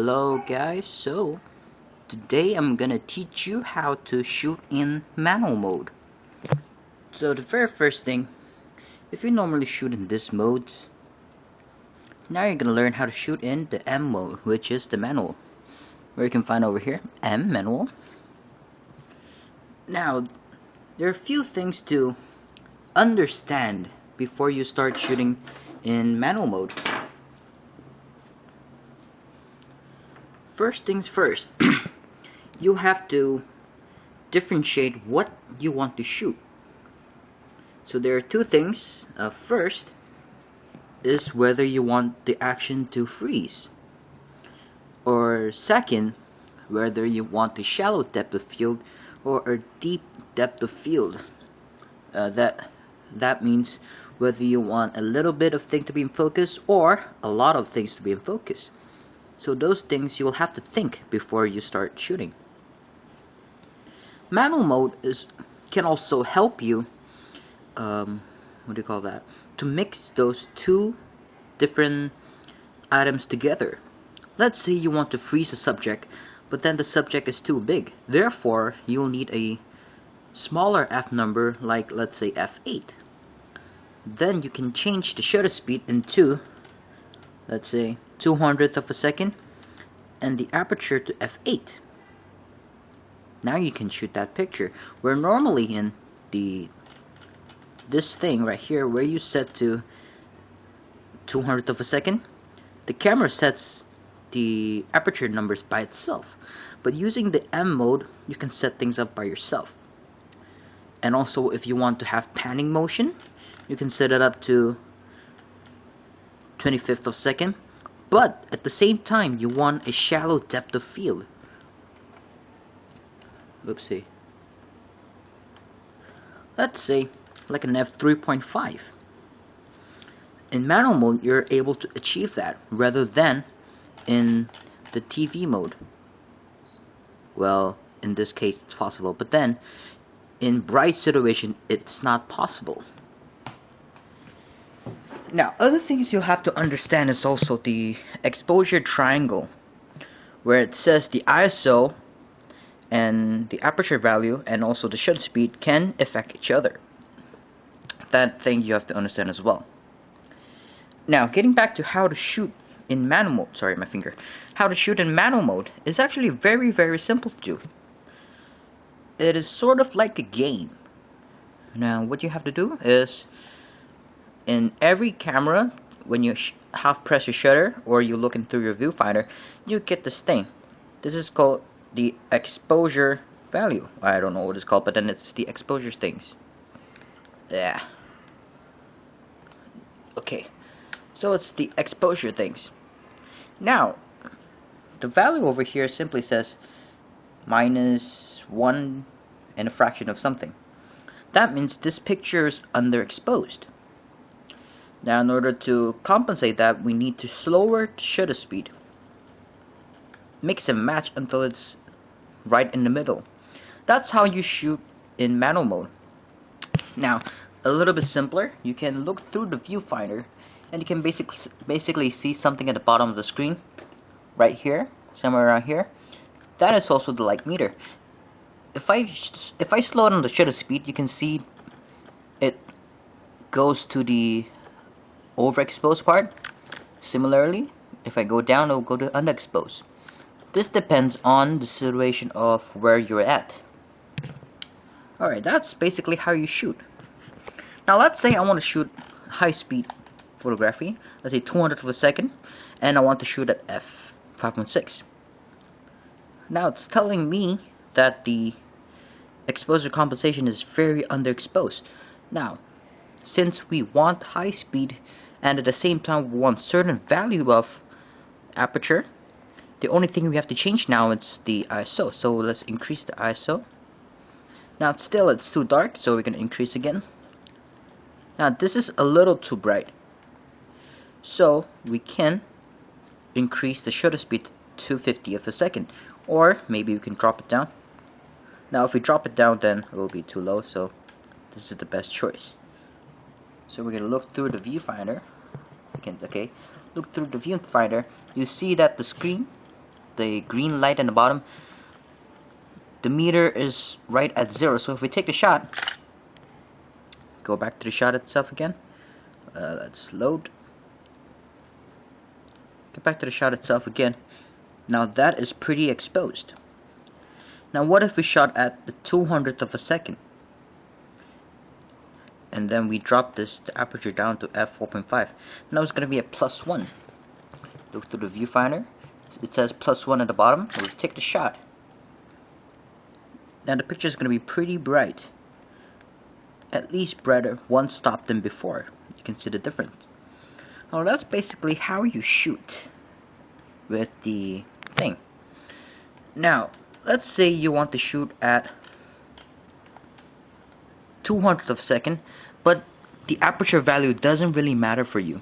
Hello guys, so today I'm gonna teach you how to shoot in manual mode. So the very first thing, if you normally shoot in this mode, now you're gonna learn how to shoot in the M mode, which is the manual, where you can find over here, M manual. Now, there are a few things to understand before you start shooting in manual mode. First things first, you have to differentiate what you want to shoot. So there are two things. First is whether you want the action to freeze, or second, whether you want a shallow depth of field or a deep depth of field. That means whether you want a little bit of thing to be in focus or a lot of things to be in focus. So those things you will have to think before you start shooting. Manual mode can also help you to mix those two different items together. Let's say you want to freeze a subject, but then the subject is too big. Therefore, you'll need a smaller f number, like let's say f8. Then you can change the shutter speed into, let's say, 200th of a second, and the aperture to f8. Now you can shoot that picture, where normally in this thing right here, where you set to 200th of a second, the camera sets the aperture numbers by itself. But using the M mode, you can set things up by yourself. And also, if you want to have panning motion, you can set it up to 25th of a second. But at the same time, you want a shallow depth of field. Oopsie. Let's say like an f3.5. In manual mode, you're able to achieve that rather than in the TV mode. Well, in this case it's possible, but then in bright situation it's not possible. Now, other things you'll have to understand is also the exposure triangle, where it says the ISO and the aperture value and also the shutter speed can affect each other. That thing you have to understand as well. Now, getting back to how to shoot in manual mode, sorry, my finger. How to shoot in manual mode is actually very simple to do. It is sort of like a game. Now, what you have to do is, in every camera, when you half press your shutter or you're looking through your viewfinder, you get this thing. This is called the exposure value. I don't know what it's called, but then it's the exposure things. Yeah. Okay. So it's the exposure things. Now, the value over here simply says -1 and a fraction of something. That means this picture is underexposed. Now, in order to compensate that, we need to slower the shutter speed. Mix and match until it's right in the middle. That's how you shoot in manual mode. Now, a little bit simpler, you can look through the viewfinder and you can basically see something at the bottom of the screen, right here, somewhere around here. That is also the light meter. If I slow down the shutter speed, you can see it goes to the overexposed part. Similarly, if I go down, it will go to underexposed. This depends on the situation of where you're at. Alright, that's basically how you shoot. Now let's say I want to shoot high speed photography, let's say 200th of a second, and I want to shoot at f5.6. Now it's telling me that the exposure compensation is very underexposed. Now, since we want high speed and at the same time we want certain value of aperture, the only thing we have to change now is the ISO. So let's increase the ISO. Now still it's too dark, so we're going to increase again. Now this is a little too bright, so we can increase the shutter speed to 250th of a second, or maybe we can drop it down. Now if we drop it down, then it will be too low, so this is the best choice. So we're going to look through the viewfinder. Look through the viewfinder, you see that the screen the green light in the bottom, the meter is right at 0. So if we take the shot, go back to the shot itself again. Let's load. Get back to the shot itself again. Now that is pretty exposed. Now what if we shot at the 200th of a second? And then we drop the aperture down to f4.5. Now it's going to be a +1. Look through the viewfinder. It says +1 at the bottom. We'll take the shot. Now the picture is going to be pretty bright. At least brighter one stop than before. You can see the difference. Well, that's basically how you shoot with the thing. Now, let's say you want to shoot at 200th of a second, but the aperture value doesn't really matter for you.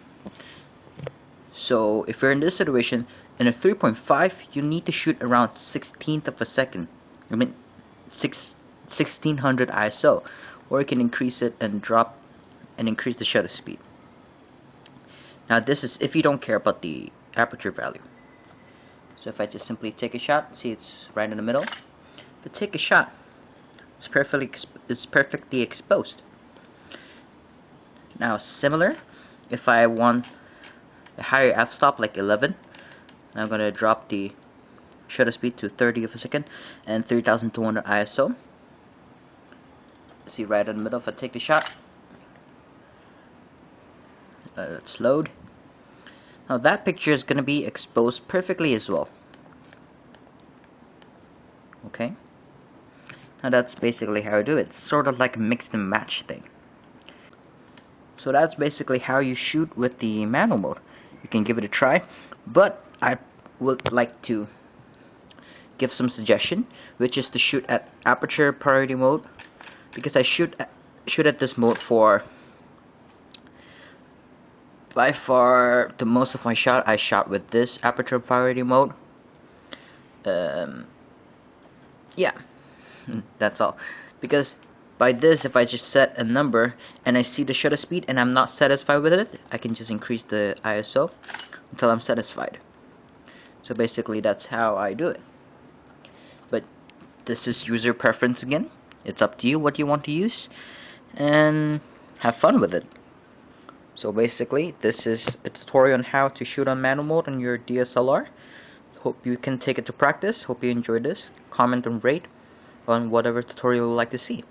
So if you're in this situation, in a 3.5, you need to shoot around 16th of a second. I mean, 1600 ISO, or you can increase it and drop and increase the shutter speed. Now this is if you don't care about the aperture value. So if I just simply take a shot, see it's right in the middle. But take a shot, it's perfectly exposed. Now similar, if I want a higher f-stop like 11, I'm going to drop the shutter speed to 30 of a second and 3200 ISO. See right in the middle. If I take the shot, let's load. Now that picture is going to be exposed perfectly as well. Okay. Now that's basically how I do it. It's sort of like a mix and match thing. So that's basically how you shoot with the manual mode. You can give it a try, but I would like to give some suggestion, which is to shoot at aperture priority mode, because I shoot at this mode for by far the most of my shot. I shot with this aperture priority mode. Yeah, that's all. Because by this, if I just set a number and I see the shutter speed and I'm not satisfied with it, I can just increase the ISO until I'm satisfied. So basically that's how I do it. But this is user preference again. It's up to you what you want to use, and have fun with it. So basically this is a tutorial on how to shoot on manual mode on your DSLR. Hope you can take it to practice. Hope you enjoyed this. Comment and rate on whatever tutorial you like to see.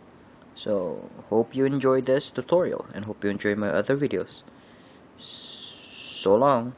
So hope you enjoyed this tutorial and hope you enjoy my other videos. So long.